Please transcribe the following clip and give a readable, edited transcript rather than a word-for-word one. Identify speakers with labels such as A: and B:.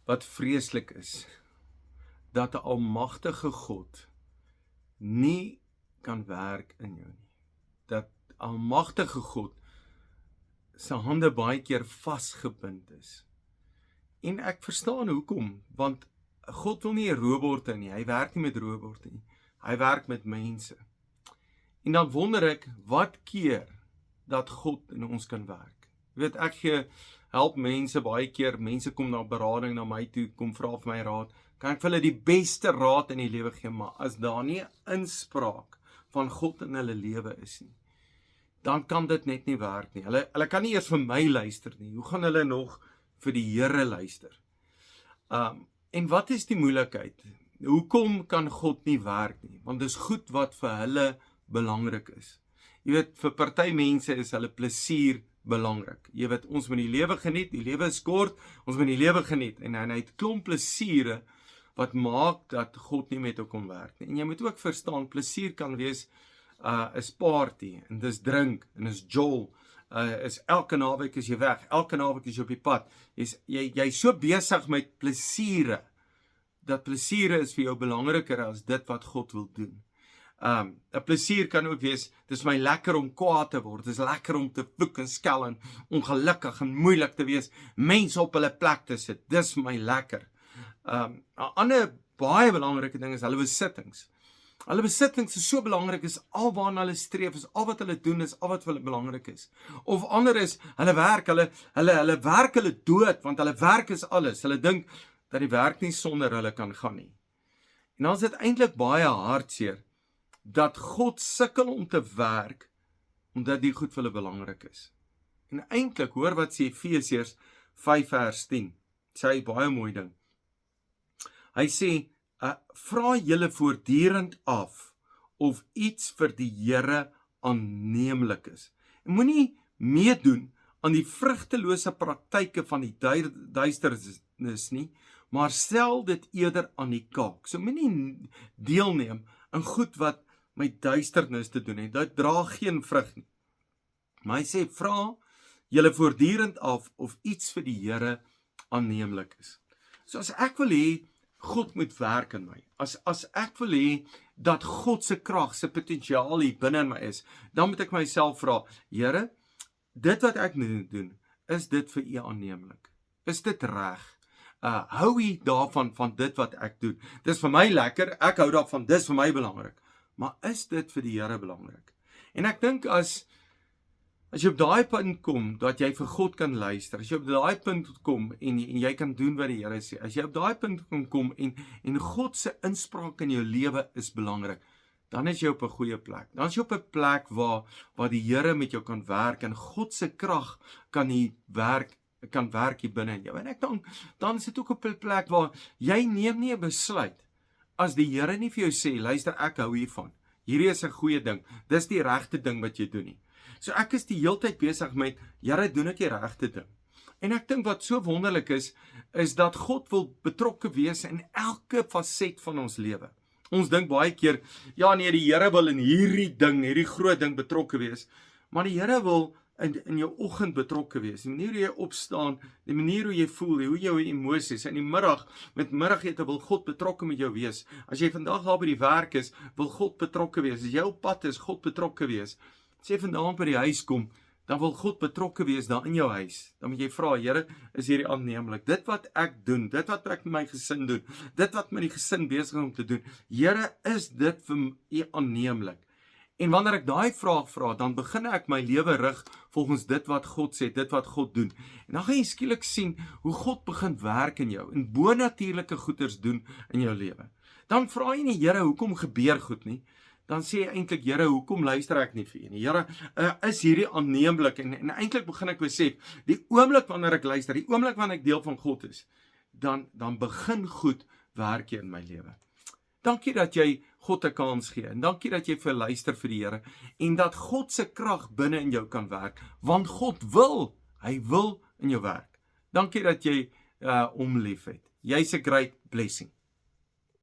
A: wat vreeslik is, dat 'n almagtige God nie kan werk in jou nie. Dat almagtige God sy hande baie keer vasgebind is. En ek verstaan hoekom, want God wil nie 'n robotte nie, hy werk nie met robotte nie, hy werk met mense. En dan wonder ek, wat keer dat God in ons kan werk? Jy weet, ek help mense baie keer, mense kom na berading na my toe, kom vra vir my raad, kan ek vir hulle die beste raad in die lewe gee, maar as daar nie 'n inspraak van God in hulle lewe is nie, dan kan dit net nie werk nie. Hulle kan nie eers vir my luister nie, hoe gaan hulle nog vir die Here luister? En wat is die moeilikheid? Hoekom kan God nie werk nie? Want dis goed wat vir hulle belangrik is. Jy weet, vir party mense is hulle plesier belangrik. Jy weet, ons moet die lewe geniet, die lewe is kort, ons moet die lewe geniet, en hy het klomp plesiere wat maak dat God nie met hom kan werk nie. En jy moet ook verstaan, plesier kan wees, is party, en dis drink, en is jol, is elke naweek is jy weg, elke naweek is jy op die pad, jy so besig met plesiere, dat plesiere is vir jou belangriker as dit wat God wil doen. 'n Plesier kan ook wees, dis my lekker om kwaad te word, dis lekker om te vloek en skel en ongelukkig en moeilik te wees, mense op hulle plek te sit, dis my lekker. 'n Ander baie belangrike ding is hulle besittings. Hulle besittings is so belangrik, is al waarna hulle streef, is al wat hulle doen, is al wat vir hulle belangrik is. Of ander is, hulle werk hulle dood, want hulle werk is alles. Hulle dink dat die werk nie sonder hulle kan gaan nie. En dan is dit eintlik baie hartseer, dat God sukkel om te werk, omdat die goed vir hulle belangrik is. En eintlik, hoor wat sê Efesiërs 5 vers 10, sê hy baie mooi ding. Hy sê, vra julle voortdurend af, of iets vir die Here aanneemlik is. En moenie meedoen aan die vrugtelose praktyke van die duisternis nie, maar stel dit eerder aan die kaak. So moenie deelneem aan goed wat met duisternis te doen het, dit dra geen vrug nie. Maar hy sê, vra julle voortdurend af, of iets vir die Here aanneemlik is. So as ek wil hê, God moet werk in my, as ek wil hê, dat God se krag, se potensiaal hier binne in my is, dan moet ek myself vra, Here, dit wat ek nou doen, is dit vir U aanneemlik? Is dit reg? Hou U daarvan, van dit wat ek doen? Dis vir my lekker, ek hou daarvan, dis vir my belangrik. Maar is dit vir die Here belangrik? En ek dink as jy op daai punt kom, dat jy vir God kan luister, as jy op daai punt kom, en jy kan doen wat die Here sê, as jy op daai punt kan kom, en God se inspraak in jou lewe is belangrik, dan is jy op 'n goeie plek. Dan is jy op 'n plek waar die Here met jou kan werk, en God se krag kan werk hier binne in jou. En ek dan is dit ook op 'n plek waar jy neem nie 'n besluit, as die Here nie vir jou sê, luister, ek hou hiervan, hierdie is 'n goeie ding, dis die regte ding wat jy doen nie. So ek is die heeltyd besig met, Here, doen ek die regte ding? En ek dink wat so wonderlik is dat God wil betrokke wees in elke faset van ons lewe. Ons dink baie keer, ja nee, die Here wil in hierdie groot ding betrokke wees, maar die Here wil in jou oggend betrokke wees, die manier hoe jy opstaan, die manier hoe jy voel, hoe jou emosies, in die middag, met middagete wil God betrokke met jou wees, as jy vandag daar by die werk is, wil God betrokke wees, as jy op pad is, God betrokke wees, as jy vandaan by die huis kom, dan wil God betrokke wees daar in jou huis, dan moet jy vra, Here, is hierdie aanneemlik, dit wat ek doen, dit wat ek met my gesin doen, dit wat met die gesin besig is om te doen, Here, is dit vir U aanneemlik? En wanneer ek daai vraag vra, dan begin ek my lewe rig volgens dit wat God sê, dit wat God doen. En dan gaan jy skielik sien hoe God begin werk in jou, en bonatuurlike goeders doen in jou lewe. Dan vra jy nie, Here, hoekom gebeur goed nie? Dan sê jy eintlik, Here, hoekom luister ek nie vir U nie? Here, is hierdie aanneemlik? En eintlik begin ek besef, die oomblik wanneer ek luister, die oomblik wanneer ek deel van God is, dan begin goed werk in my lewe. Dankie dat jy God 'n kans gee, en dankie dat jy luister vir die Here, en dat God se krag binne in jou kan werk, want God hy wil in jou werk. Dankie dat jy hom liefhet. Jy's 'n great blessing.